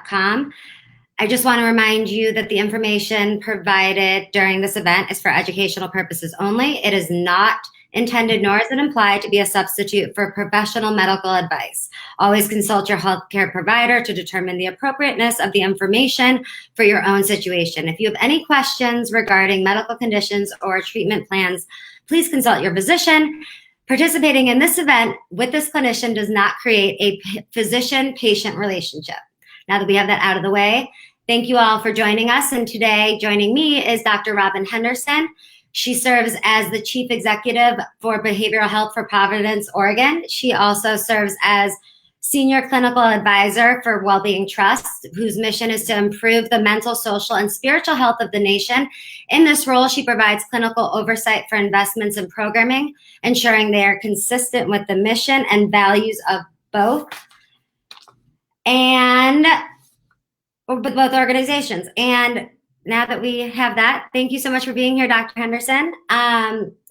providence.com. I just want to remind you that the information provided during this event is for educational purposes only. It is not intended, nor is it implied to be a substitute for professional medical advice. Always consult your healthcare provider to determine the appropriateness of the information for your own situation. If you have any questions regarding medical conditions or treatment plans, please consult your physician. Participating in this event with this clinician does not create a physician-patient relationship. Now that we have that out of the way, thank you all for joining us. And today, joining me is Dr. Robin Henderson. She serves as the Chief Executive for Behavioral Health for Providence, Oregon. She also serves as Senior Clinical Advisor for Wellbeing Trust, whose mission is to improve the mental, social, and spiritual health of the nation. In this role, she provides clinical oversight for investments in programming, ensuring they are consistent with the mission and values of both organizations. And now that we have that, thank you so much for being here, Dr. Henderson.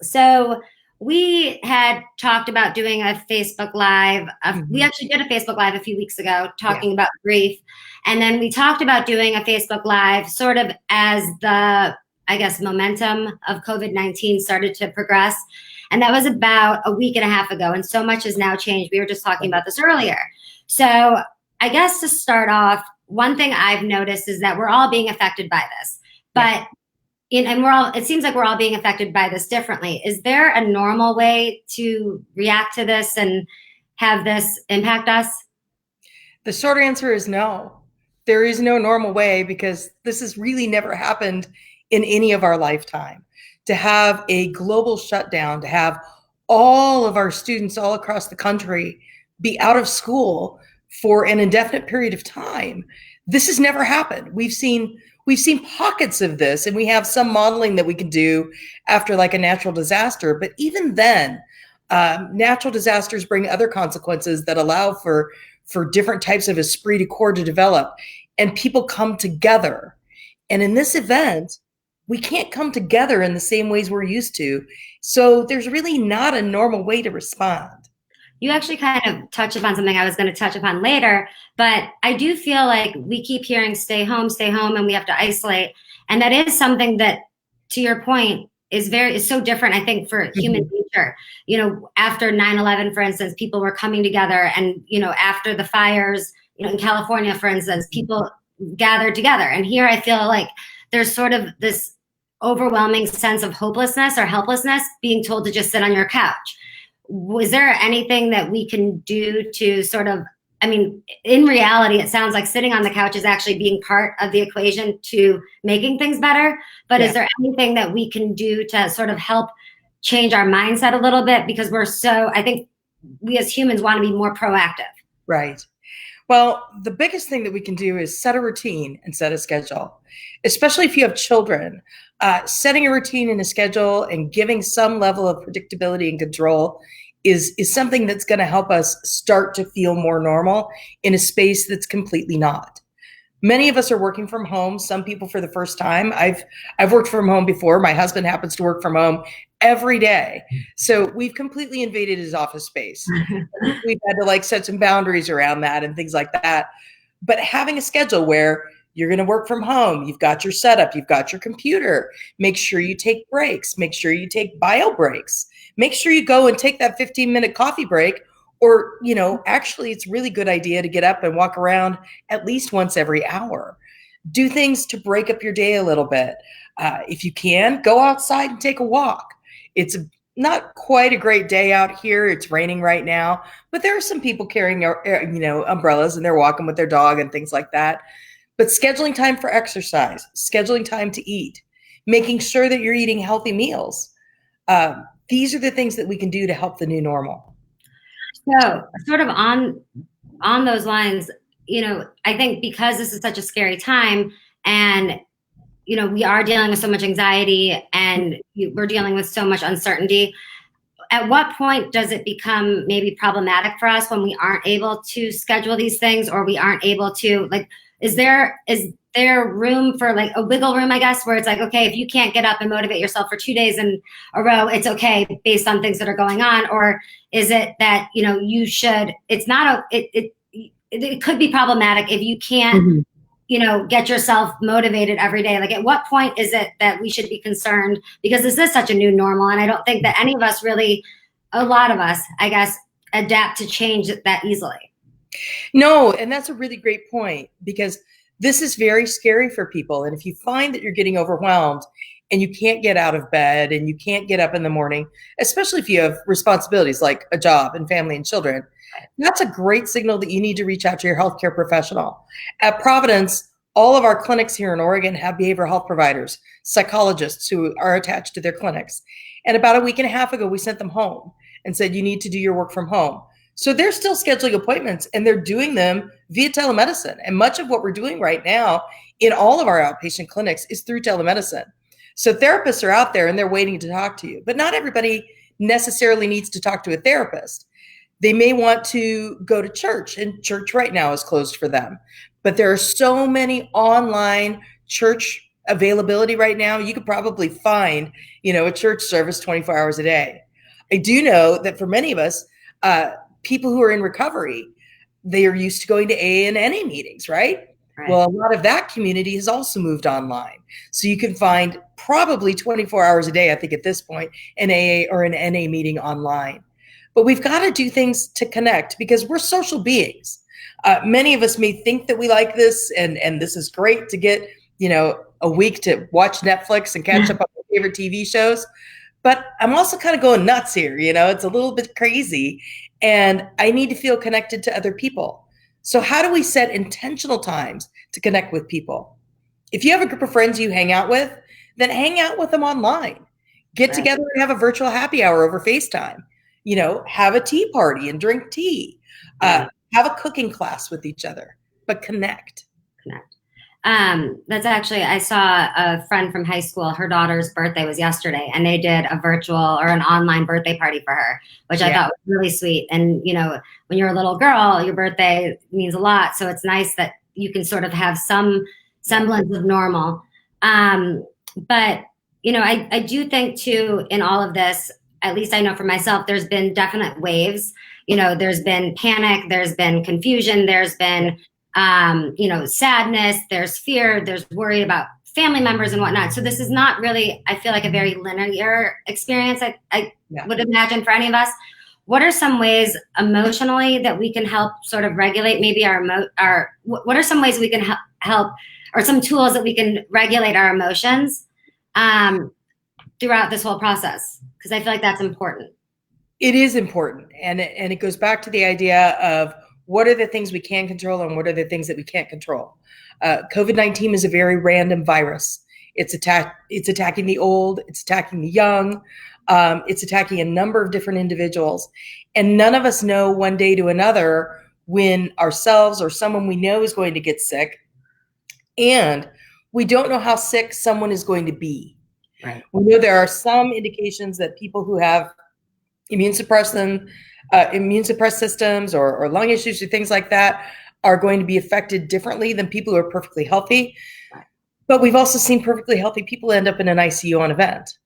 So we had talked about doing a Facebook Live. We actually did a Facebook Live a few weeks ago talking about grief. And then we talked about doing a Facebook Live sort of as the, I guess, momentum of COVID-19 started to progress. And that was about a week and a half ago. And so much has now changed. We were just talking about this earlier. So I guess to start off, one thing I've noticed is that we're all being affected by this, but it seems like we're all being affected by this differently. Is there a normal way to react to this and have this impact us? The short answer is no. There is no normal way, because this has really never happened in any of our lifetime. To have a global shutdown, to have all of our students all across the country be out of school for an indefinite period of time. This has never happened. We've seen pockets of this, and we have some modeling that we can do after like a natural disaster. But even then, natural disasters bring other consequences that allow for different types of esprit de corps to develop, and people come together. And in this event, we can't come together in the same ways we're used to. So there's really not a normal way to respond. You actually kind of touched upon something I was going to touch upon later, but I do feel like we keep hearing stay home, and we have to isolate. And that is something that, to your point, is so different, I think, for human nature. You know, after 9/11, for instance, people were coming together, and, you know, after the fires, you know, in California, for instance, people gathered together. And here I feel like there's sort of this overwhelming sense of hopelessness or helplessness, being told to just sit on your couch. Was there anything that we can do to sort of, I mean, in reality, it sounds like sitting on the couch is actually being part of the equation to making things better. But is there anything that we can do to sort of help change our mindset a little bit? Because I think we as humans want to be more proactive. Right. Well, the biggest thing that we can do is set a routine and set a schedule, especially if you have children. Setting a routine and a schedule and giving some level of predictability and control is something that's going to help us start to feel more normal in a space that's completely not. Many of us are working from home. Some people for the first time. I've worked from home before. My husband happens to work from home every day. So we've completely invaded his office space. We've had to like set some boundaries around that and things like that. But having a schedule where you're going to work from home, you've got your setup, you've got your computer, make sure you take breaks, make sure you take bio breaks, make sure you go and take that 15-minute coffee break. Or, you know, actually, it's a really good idea to get up and walk around at least once every hour. Do things to break up your day a little bit. If you can, go outside and take a walk. It's not quite a great day out here. It's raining right now, but there are some people carrying, umbrellas, and they're walking with their dog and things like that. But scheduling time for exercise, scheduling time to eat, making sure that you're eating healthy meals. These are the things that we can do to help the new normal. So sort of on those lines, you know, I think because this is such a scary time, and, you know, we are dealing with so much anxiety and we're dealing with so much uncertainty, at what point does it become maybe problematic for us when we aren't able to schedule these things, or we aren't able to, like, is there room for like a wiggle room, I guess, where it's like, okay, if you can't get up and motivate yourself for 2 days in a row, it's okay based on things that are going on? Or is it that, you know, you should, it's not, it could be problematic if you can't, Mhm. get yourself motivated every day. Like, at what point is it that we should be concerned? Because this is such a new normal. And I don't think that any of us really, a lot of us, I guess, adapt to change that easily. No, and that's a really great point, because this is very scary for people. And if you find that you're getting overwhelmed and you can't get out of bed and you can't get up in the morning, especially if you have responsibilities like a job and family and children, that's a great signal that you need to reach out to your healthcare professional. At Providence, all of our clinics here in Oregon have behavioral health providers, psychologists who are attached to their clinics. And about a week and a half ago, we sent them home and said, you need to do your work from home. So they're still scheduling appointments, and they're doing them via telemedicine. And much of what we're doing right now in all of our outpatient clinics is through telemedicine. So therapists are out there and they're waiting to talk to you, but not everybody necessarily needs to talk to a therapist. They may want to go to church, and church right now is closed for them. But there are so many online church availability right now. You could probably find, a church service 24 hours a day. I do know that for many of us, people who are in recovery, they are used to going to AA and NA meetings, right? Right. Well, a lot of that community has also moved online. So you can find probably 24 hours a day, I think at this point, an AA or an NA meeting online. But we've got to do things to connect, because we're social beings. Many of us may think that we like this, and this is great to get, a week to watch Netflix and catch up on my favorite TV shows. But I'm also kind of going nuts here. It's a little bit crazy, and I need to feel connected to other people. So how do we set intentional times to connect with people? If you have a group of friends you hang out with, then hang out with them online. Get together and have a virtual happy hour over FaceTime. Have a tea party and drink tea. Have a cooking class with each other, but connect. That's actually, I saw a friend from high school, her daughter's birthday was yesterday, and they did a virtual or an online birthday party for her, which I thought was really sweet. And, when you're a little girl, your birthday means a lot. So it's nice that you can sort of have some semblance of normal. But, I do think too, in all of this, at least I know for myself, there's been definite waves. There's been panic, there's been confusion, there's been sadness, there's fear, there's worry about family members and whatnot. So this is not really, I feel like, a very linear experience. I would imagine for any of us. What are some ways emotionally that we can help sort of regulate maybe what are some ways we can help, or some tools that we can regulate our emotions throughout this whole process? Because I feel like that's important. It is important. And it goes back to the idea of, what are the things we can control and what are the things that we can't control? COVID-19 is a very random virus. It's attacking the old, it's attacking the young, it's attacking a number of different individuals. And none of us know one day to another when ourselves or someone we know is going to get sick. And we don't know how sick someone is going to be. Right. We know there are some indications that people who have immune suppressed systems or lung issues or things like that are going to be affected differently than people who are perfectly healthy. Right. But we've also seen perfectly healthy people end up in an ICU on event.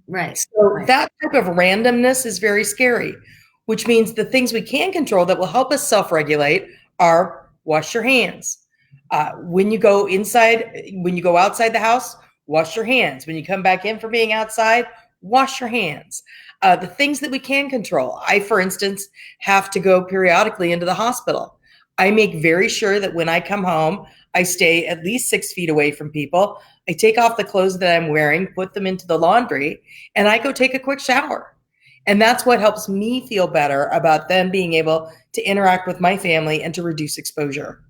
Right. So that type of randomness is very scary, which means the things we can control that will help us self-regulate are wash your hands. When you go outside the house, wash your hands. When you come back in from being outside, wash your hands. The things that we can control. I, for instance, have to go periodically into the hospital. I make very sure that when I come home, I stay at least 6 feet away from people. I take off the clothes that I'm wearing, put them into the laundry, and I go take a quick shower. And that's what helps me feel better about them being able to interact with my family and to reduce exposure.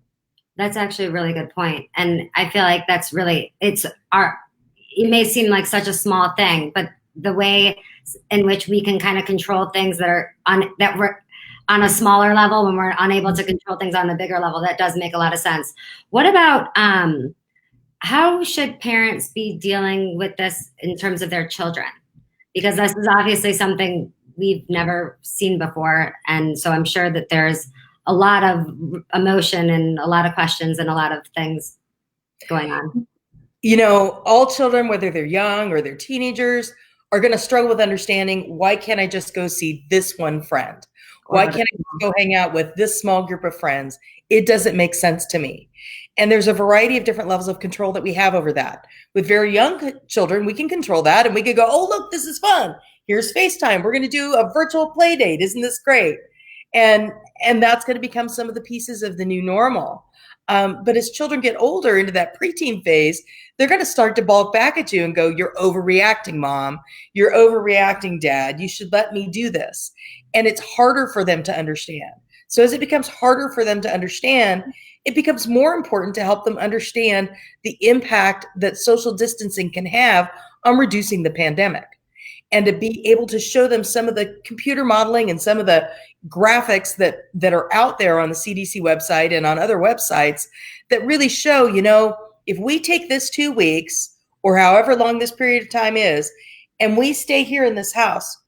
That's actually a really good point. And I feel like that's really, it may seem like such a small thing, but the way in which we can kind of control things that we're on a smaller level when we're unable to control things on a bigger level, that does make a lot of sense. What about how should parents be dealing with this in terms of their children? Because this is obviously something we've never seen before. And so I'm sure that there's a lot of emotion and a lot of questions and a lot of things going on. All children, whether they're young or they're teenagers, are going to struggle with understanding, why can't I just go see this one friend? or Why go to can't I just go hang out with this small group of friends? It doesn't make sense to me. And there's a variety of different levels of control that we have over that. With very young children, we can control that and we could go, oh, look, this is fun. Here's FaceTime. We're going to do a virtual play date. Isn't this great? And that's going to become some of the pieces of the new normal. But as children get older into that preteen phase, they're going to start to balk back at you and go, you're overreacting, mom. You're overreacting, dad. You should let me do this. And it's harder for them to understand. So as it becomes harder for them to understand, it becomes more important to help them understand the impact that social distancing can have on reducing the pandemic, and to be able to show them some of the computer modeling and some of the graphics that are out there on the CDC website and on other websites that really show, if we take this 2 weeks or however long this period of time is, and we stay here in this house,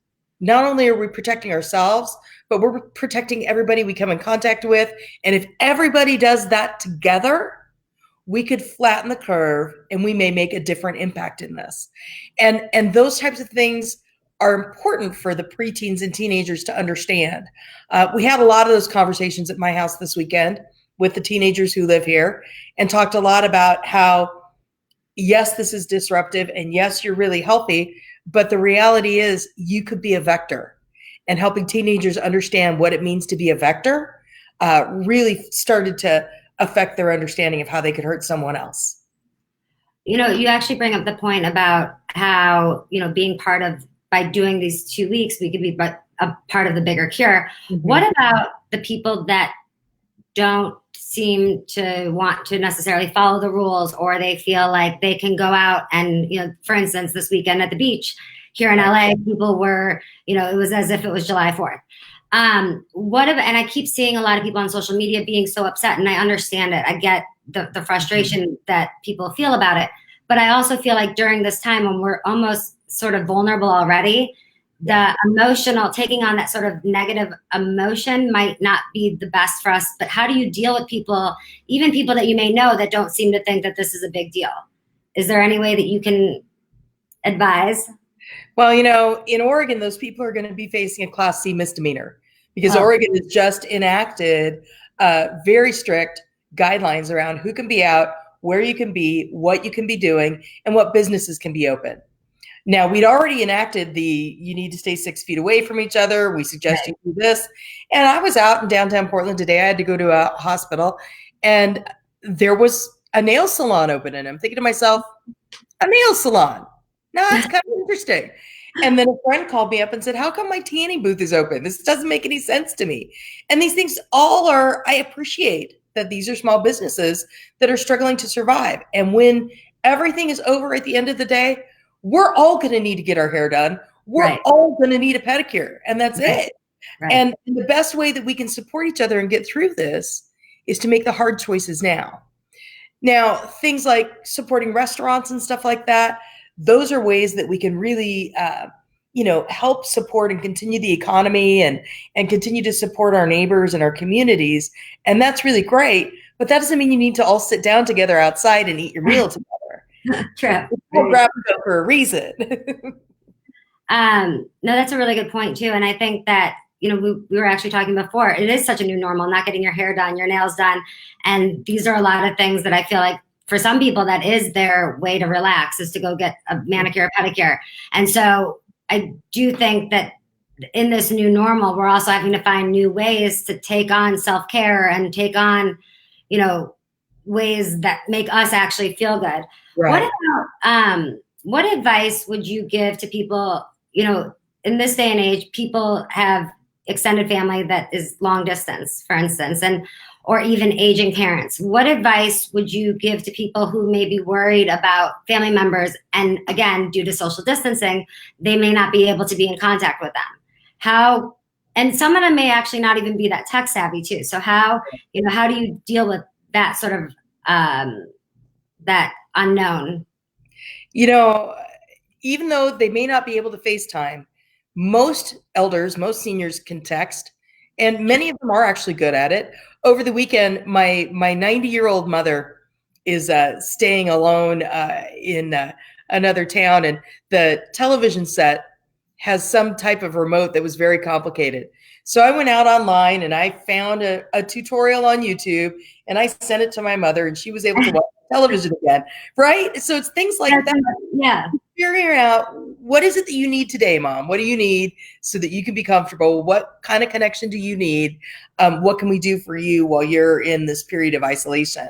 not only are we protecting ourselves, but we're protecting everybody we come in contact with. And if everybody does that together, we could flatten the curve and we may make a different impact in this. And those types of things are important for the preteens and teenagers to understand. We had a lot of those conversations at my house this weekend with the teenagers who live here, and talked a lot about how, yes, this is disruptive, and yes, you're really healthy, but the reality is you could be a vector. And helping teenagers understand what it means to be a vector really started to affect their understanding of how they could hurt someone else. You actually bring up the point about how, being part of, by doing these 2 weeks, we could be a part of the bigger cure. Mm-hmm. What about the people that don't seem to want to necessarily follow the rules, or they feel like they can go out and, for instance, this weekend at the beach here in LA, people were, it was as if it was July 4th. And I keep seeing a lot of people on social media being so upset, and I understand it. I get the frustration that people feel about it. But I also feel like during this time when we're almost sort of vulnerable already, the taking on that sort of negative emotion might not be the best for us. But how do you deal with people, even people that you may know that don't seem to think that this is a big deal? Is there any way that you can advise? Well, in Oregon, those people are going to be facing a Class C misdemeanor because Oregon has just enacted very strict guidelines around who can be out, where you can be, what you can be doing, and what businesses can be open. Now, we'd already enacted you need to stay 6 feet away from each other. We suggest you do this. And I was out in downtown Portland today. I had to go to a hospital, and there was a nail salon open. And I'm thinking to myself, a nail salon? No, that's kind of interesting. And then a friend called me up and said, how come my tanning booth is open? This doesn't make any sense to me. And these things I appreciate that these are small businesses that are struggling to survive. And when everything is over at the end of the day, we're all going to need to get our hair done. We're all going to need a pedicure, and that's it. Right. And the best way that we can support each other and get through this is to make the hard choices now. Now, things like supporting restaurants and stuff like that, those are ways that we can really, help support and continue the economy and continue to support our neighbors and our communities. And that's really great. But that doesn't mean you need to all sit down together outside and eat your meal together. True. We'll grab and go for a reason. No, that's a really good point too. And I think that, we were actually talking before, it is such a new normal, not getting your hair done, your nails done. And these are a lot of things that I feel like for some people, that is their way to relax, is to go get a manicure or pedicure. And so I do think that in this new normal, we're also having to find new ways to take on self-care and take on, ways that make us actually feel good. Right. What advice would you give to people, in this day and age, people have extended family that is long distance, for instance, or even aging parents. What advice would you give to people who may be worried about family members, and again, due to social distancing, they may not be able to be in contact with them? And some of them may actually not even be that tech savvy too. So how do you deal with that sort of, that unknown? Even though they may not be able to FaceTime, most elders, most seniors can text, and many of them are actually good at it. Over the weekend, my 90-year-old mother is staying alone in another town, and the television set has some type of remote that was very complicated. So I went out online and I found a tutorial on YouTube and I sent it to my mother and she was able to watch television again, right? So it's things like that. Yeah. Figuring out, what is it that you need today, Mom? What do you need so that you can be comfortable? What kind of connection do you need? What can we do for you while you're in this period of isolation?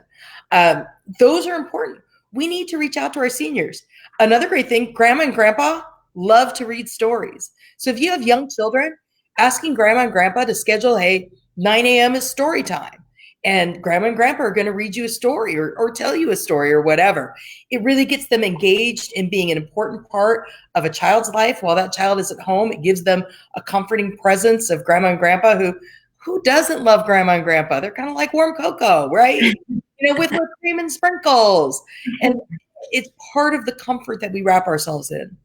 Those are important. We need to reach out to our seniors. Another great thing, Grandma and Grandpa love to read stories. So if you have young children, asking Grandma and Grandpa to schedule, hey, 9 a.m. is story time. And Grandma and Grandpa are going to read you a story or tell you a story or whatever. It really gets them engaged in being an important part of a child's life while that child is at home. It gives them a comforting presence of Grandma and Grandpa who doesn't love Grandma and Grandpa? They're kind of like warm cocoa, right? With whipped cream and sprinkles. And it's part of the comfort that we wrap ourselves in.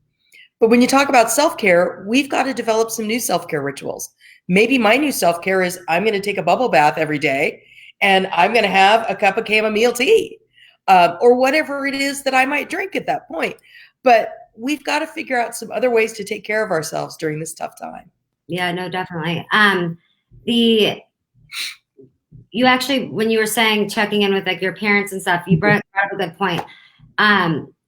But when you talk about self-care, we've got to develop some new self-care rituals. Maybe my new self-care is I'm going to take a bubble bath every day and I'm going to have a cup of chamomile tea or whatever it is that I might drink at that point. But we've got to figure out some other ways to take care of ourselves during this tough time. Yeah, no, definitely. You actually, when you were saying checking in with like your parents and stuff, you brought up a good point.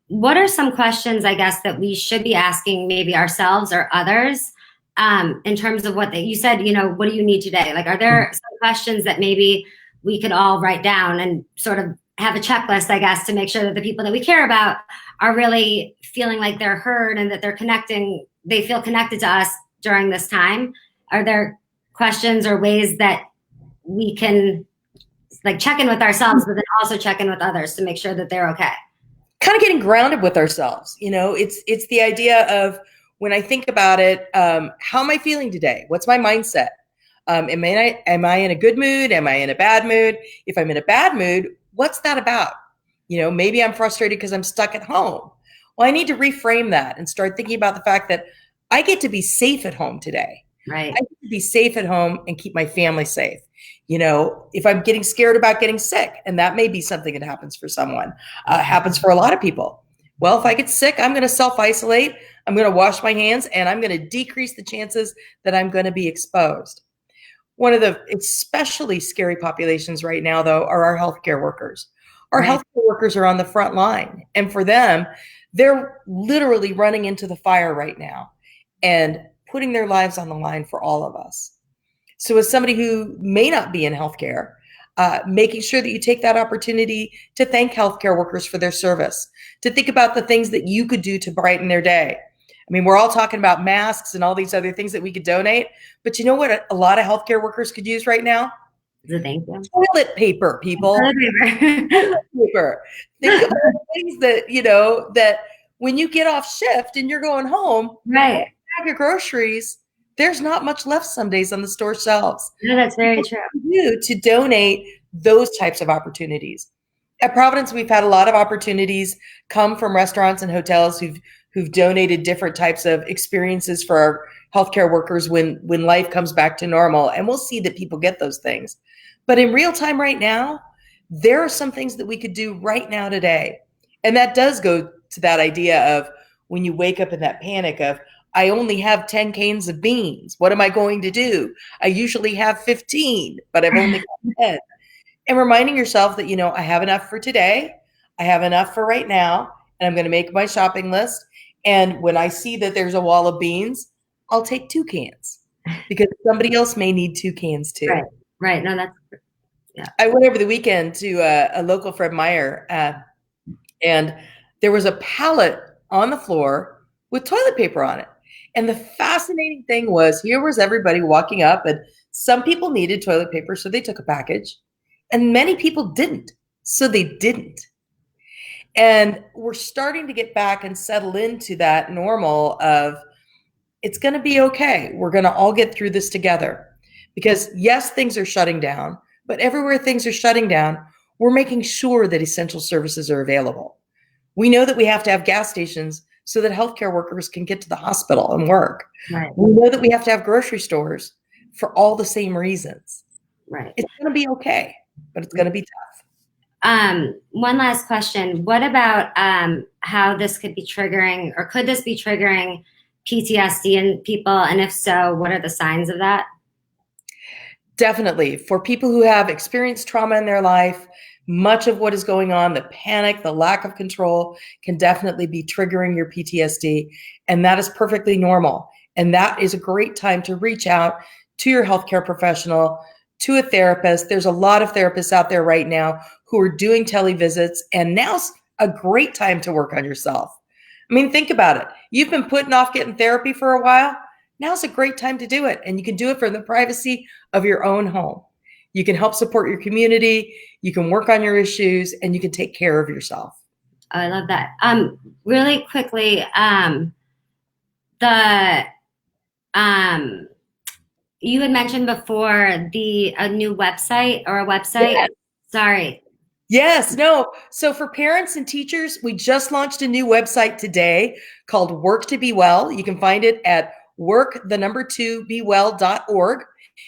What are some questions, I guess, that we should be asking maybe ourselves or others in terms of what you said, what do you need today? Like, are there some questions that maybe we could all write down and sort of have a checklist, I guess, to make sure that the people that we care about are really feeling like they're heard and that they feel connected to us during this time? Are there questions or ways that we can like check in with ourselves, but then also check in with others to make sure that they're okay? Kind of getting grounded with ourselves. It's the idea of, when I think about it, how am I feeling today? What's my mindset? Am I in a good mood? Am I in a bad mood? If I'm in a bad mood, what's that about? Maybe I'm frustrated because I'm stuck at home. Well, I need to reframe that and start thinking about the fact that I get to be safe at home today. Right. I get to be safe at home and keep my family safe. If I'm getting scared about getting sick, and that may be something that happens for someone, happens for a lot of people. Well, if I get sick, I'm going to self-isolate. I'm going to wash my hands and I'm going to decrease the chances that I'm going to be exposed. One of the especially scary populations right now, though, are our healthcare workers. Our Right. healthcare workers are on the front line. And for them, they're literally running into the fire right now and putting their lives on the line for all of us. So as somebody who may not be in healthcare, making sure that you take that opportunity to thank healthcare workers for their service, to think about the things that you could do to brighten their day. I mean, we're all talking about masks and all these other things that we could donate, but you know what a lot of healthcare workers could use right now? Thank you. Toilet paper, people. Toilet paper. Toilet paper. Think of all the things that when you get off shift and you're going home, Right. bag of groceries, there's not much left some days on the store shelves. No, that's very true. You to donate those types of opportunities. At Providence, we've had a lot of opportunities come from restaurants and hotels who've donated different types of experiences for our healthcare workers when life comes back to normal. And we'll see that people get those things. But in real time right now, there are some things that we could do right now today. And that does go to that idea of when you wake up in that panic of, I only have 10 cans of beans. What am I going to do? I usually have 15, but I've only got 10. And reminding yourself that, I have enough for today. I have enough for right now. And I'm going to make my shopping list. And when I see that there's a wall of beans, I'll take 2 cans because somebody else may need 2 cans too. Right. Right. No, that's, yeah. I went over the weekend to a local Fred Meyer and there was a pallet on the floor with toilet paper on it. And the fascinating thing was, here was everybody walking up, and some people needed toilet paper, so they took a package, and many people didn't, so they didn't. And we're starting to get back and settle into that normal of, it's going to be okay. We're going to all get through this together. Because yes, things are shutting down, but everywhere things are shutting down, we're making sure that essential services are available. We know that we have to have gas stations so that healthcare workers can get to the hospital and work. Right. We know that we have to have grocery stores for all the same reasons. Right. It's going to be okay, but it's going to be tough. One last question. What about how this could be triggering, or could this be triggering PTSD in people? And if so, what are the signs of that? Definitely. For people who have experienced trauma in their life, much of what is going on, the panic, the lack of control, can definitely be triggering your PTSD. And that is perfectly normal. And that is a great time to reach out to your healthcare professional, to a therapist. There's a lot of therapists out there right now who are doing televisits, and now's a great time to work on yourself. I mean, think about it. You've been putting off getting therapy for a while. Now's a great time to do it. And you can do it from the privacy of your own home. You can help support your community. You can work on your issues, and you can take care of yourself. Oh, I love that. Really quickly, the you had mentioned before a new website or a website. Yes. Sorry. Yes, no. So for parents and teachers, we just launched a new website today called Work to Be Well. You can find it at work2bewell.org.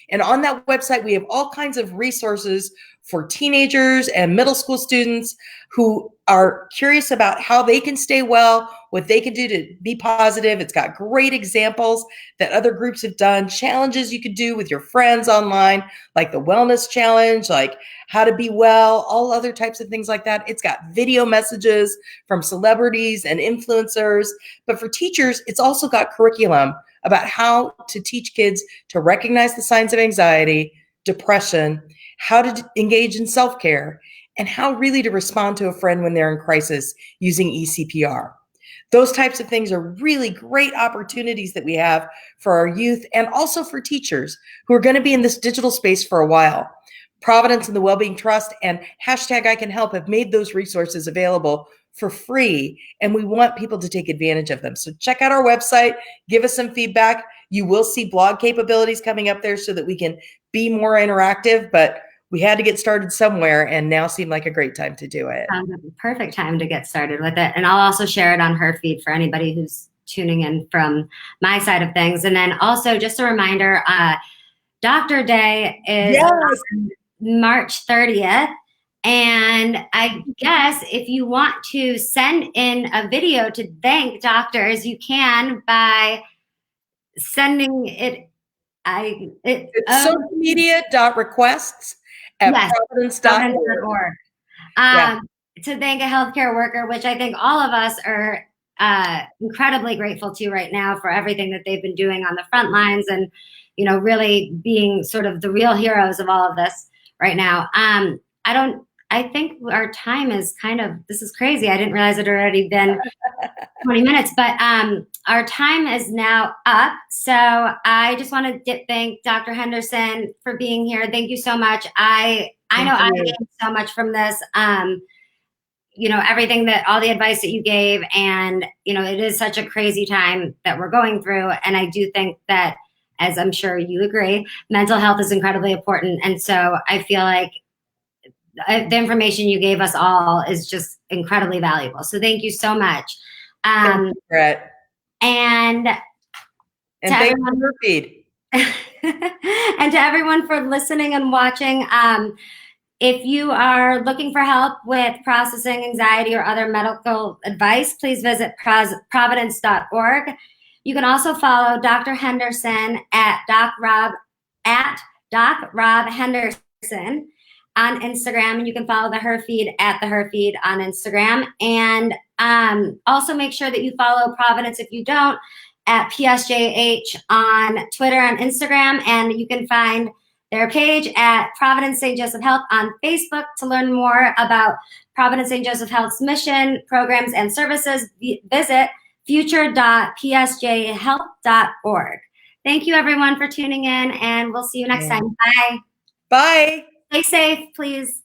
And on that website, we have all kinds of resources for teenagers and middle school students who are curious about how they can stay well, what they can do to be positive. It's got great examples that other groups have done, challenges you could do with your friends online, like the wellness challenge, like how to be well, all other types of things like that. It's got video messages from celebrities and influencers. But for teachers, it's also got curriculum about how to teach kids to recognize the signs of anxiety, depression, how to engage in self-care, and how really to respond to a friend when they're in crisis using eCPR. Those types of things are really great opportunities that we have for our youth and also for teachers who are going to be in this digital space for a while. Providence and the Wellbeing Trust and #ICanHelp have made those resources available for free, and we want people to take advantage of them. So check out our website, give us some feedback. You will see blog capabilities coming up there so that we can be more interactive, but we had to get started somewhere, and now seemed like a great time to do it. Sounds like a perfect time to get started with it. And I'll also share it on her feed for anybody who's tuning in from my side of things. And then also just a reminder, Doctor Day is on March 30th. And I guess if you want to send in a video to thank doctors, you can by sending it. It's socialmedia.requests@providence.org. To thank a healthcare worker, which I think all of us are incredibly grateful to right now for everything that they've been doing on the front lines and, really being sort of the real heroes of all of this right now. I think our time is this is crazy. I didn't realize it had already been 20 minutes, but our time is now up. So I just want to thank Dr. Henderson for being here. Thank you so much. I know I gained so much from this. Everything all the advice that you gave, and, it is such a crazy time that we're going through. And I do think that, as I'm sure you agree, mental health is incredibly important. And so I feel like the information you gave us all is just incredibly valuable. So thank you so much. Thank you, Brett. And thank you for your feed. And to everyone for listening and watching. If you are looking for help with processing anxiety or other medical advice, please visit providence.org. You can also follow Dr. Henderson at Doc Rob Henderson on Instagram, and you can follow the Her Feed at the Her Feed on Instagram. And also make sure that you follow Providence, if you don't, at PSJH on Twitter and Instagram. And you can find their page at Providence St. Joseph Health on Facebook to learn more about Providence St. Joseph Health's mission, programs, and services. Visit future.psjhealth.org. Thank you, everyone, for tuning in, and we'll see you next time. Bye. Bye. Stay safe, please.